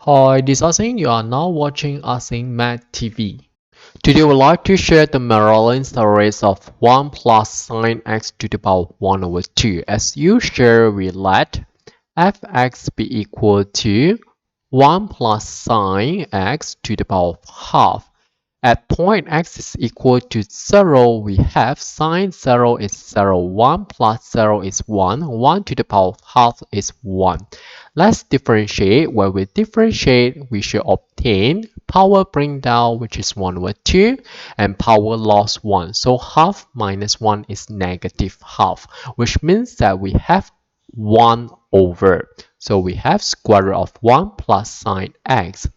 Hi, this is 1+sinx. You are now watching 1+sinx Math TV. Today, we'd like to share the Maclaurin series of 1 plus sine x to the power 1 over 2. As usual, we let fx be equal to 1 plus sine x to the power of half. At point x is equal to 0, we have sine 0 is 0, 1 plus 0 is 1, 1 to the power of half is 1. Let's differentiate. When we differentiate, we should obtain power bring down, which is 1 over 2, and power loss 1. So half minus 1 is negative half, which means that we have 1 over. So we have square root of 1 plus sine x.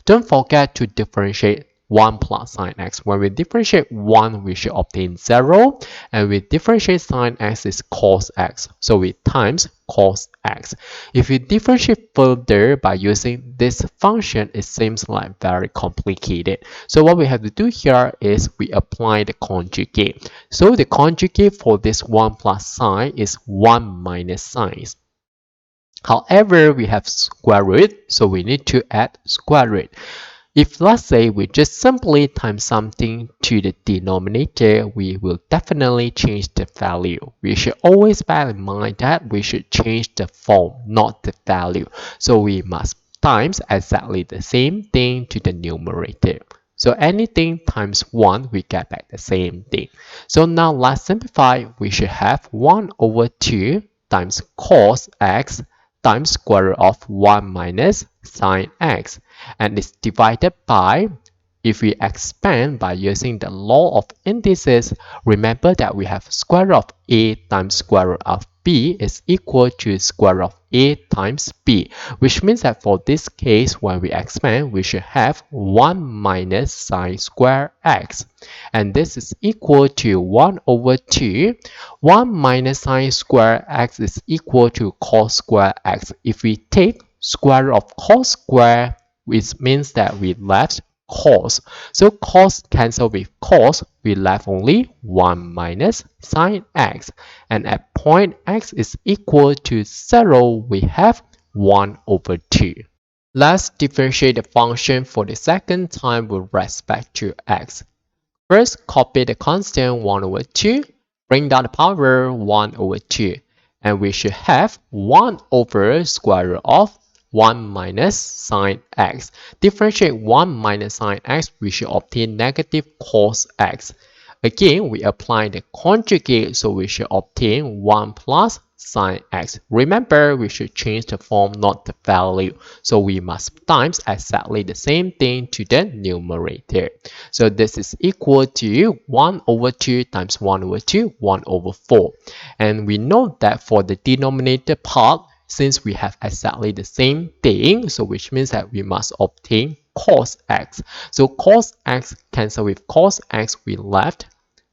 Don't forget to differentiate 1 plus sine x. When we differentiate 1, we should obtain 0. And we differentiate sine x is cos x. So we times cos x. If we differentiate further by using this function, it seems like very complicated. So what we have to do here is we apply the conjugate. So the conjugate for this 1 plus sine is 1 minus sine. However, we have square root, so we need to add square root. If let's say we just simply times something to the denominator, we will definitely change the value. We should always bear in mind that we should change the form, not the value. So we must times exactly the same thing to the numerator. So anything times 1, we get back the same thing. So now let's simplify. We should have 1 over 2 times cos x times square root of 1 minus sine x, and it's divided by, if we expand by using the law of indices, remember that we have square root of a times square root of b is equal to square root of a times b, which means that for this case, when we expand, we should have 1 minus sine square x, and this is equal to 1 over 2. 1 minus sine square x is equal to cos square x. If we take square root of cos square, which means that we left cos. So cos cancel with cos, we left only 1 minus sine x. And at point x is equal to 0, we have 1 over 2. Let's differentiate the function for the second time with respect to x. First, copy the constant 1 over 2, bring down the power 1 over 2, and we should have 1 over square root of 1 minus sine x. Differentiate 1 minus sine x, we should obtain negative cos x. Again, we apply the conjugate, so we should obtain 1 plus sine x. Remember, we should change the form, not the value. So we must times exactly the same thing to the numerator. So this is equal to 1 over 2 times 1 over 2, 1 over 4. And we know that for the denominator part, since we have exactly the same thing, so which means that we must obtain cos x. So cos x cancel with cos x, we left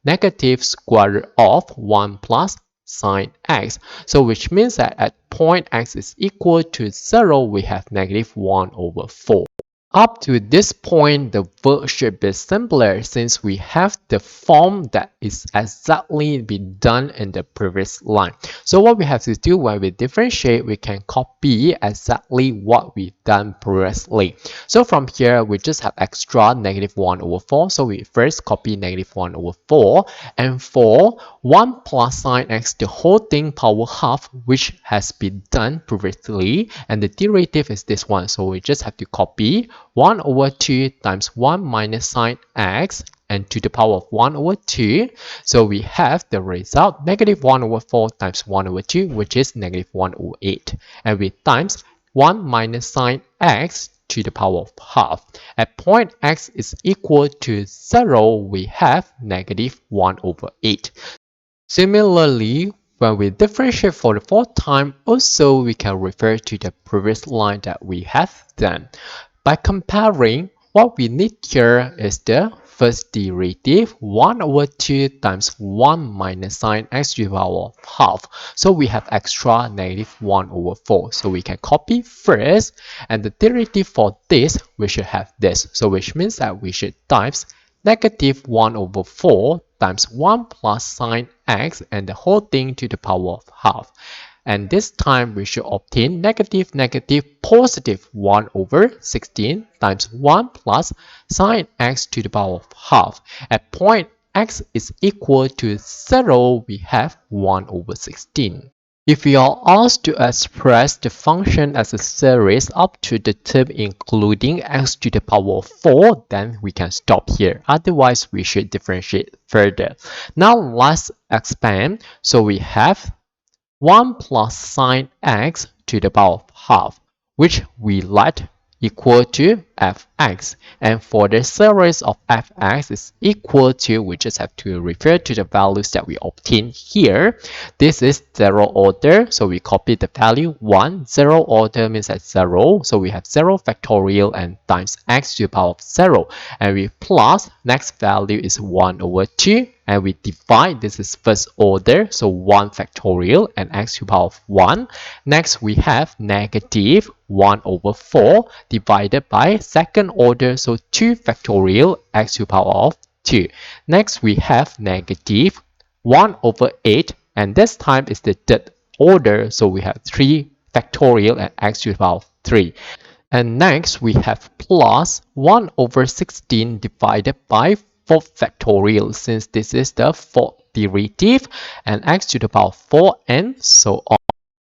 negative square root of 1 plus sine x. So which means that at point x is equal to 0, we have negative 1 over 4. Up to this point, the verb should be simpler since we have the form that is exactly been done in the previous line. So what we have to do when we differentiate, we can copy exactly what we've done previously. So from here, we just have extra negative 1 over 4. So we first copy negative 1 over 4. And for 1 plus sine x, the whole thing power half, which has been done previously. And the derivative is this one. So we just have to copy 1 over 2 times 1 minus sine x and to the power of 1 over 2. So we have the result negative 1 over 4 times 1 over 2, which is negative 1 over 8. And we times 1 minus sine x to the power of half. At point x is equal to 0, we have negative 1 over 8. Similarly, when we differentiate for the fourth time, also we can refer to the previous line that we have done. By comparing, what we need here is the first derivative, 1 over 2 times 1 minus sine x to the power of half. So we have extra negative 1 over 4. So we can copy first, and the derivative for this, we should have this. So which means that we should times negative 1 over 4 times 1 plus sine x and the whole thing to the power of half. and this time we should obtain negative negative positive 1 over 16 times 1 plus sine x to the power of half. At point x is equal to 0, we have 1 over 16. If we are asked to express the function as a series up to the term including x to the power of 4, then we can stop here. Otherwise, we should differentiate further. Now, let's expand. So we have 1 plus sine x to the power of half, which we let equal to fx. And for the series of fx is equal to, we just have to refer to the values that we obtained here. This is 0 order, so we copy the value 1. 0 order means at 0, so we have 0 factorial and times x to the power of 0. And we plus, next value is 1 over 2. And we divide, this is first order, so 1 factorial and x to the power of 1. Next, we have negative 1 over 4 divided by second order, so 2 factorial x to the power of 2. Next, we have negative 1 over 8, and this time is the third order, so we have 3 factorial and x to the power of 3. And next, we have plus 1 over 16 divided by 4 factorial, since this is the fourth derivative, and x to the power of 4 and so on.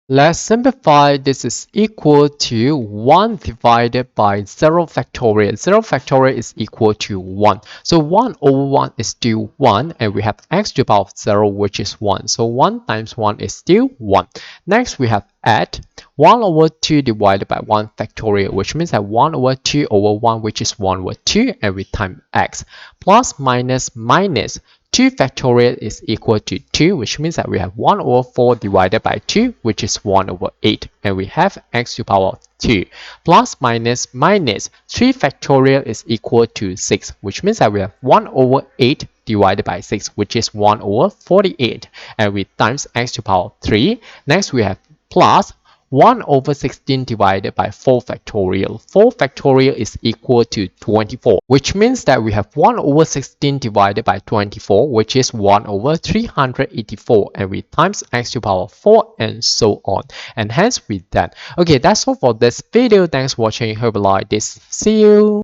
Let's simplify. This is equal to 1 divided by 0 factorial. 0 factorial is equal to 1. So 1 over 1 is still 1. And we have x to the power of 0, which is 1. So 1 times 1 is still 1. Next, we have add 1 over 2 divided by 1 factorial, which means that 1 over 2 over 1, which is 1 over 2. And we times x. Plus minus minus. 2 factorial is equal to 2, which means that we have 1 over 4 divided by 2, which is 1 over 8. And we have x to the power of 2. Plus minus minus 3 factorial is equal to 6, which means that we have 1 over 8 divided by 6, which is 1 over 48. And we times x to the power of 3. Next, we have plus 1 over 16 divided by 4 factorial. 4 factorial is equal to 24, which means that we have 1 over 16 divided by 24, which is 1 over 384, and we times x to the power of 4 and so on. And hence with that. Okay, that's all for this video. Thanks for watching. Hope you like this. See you.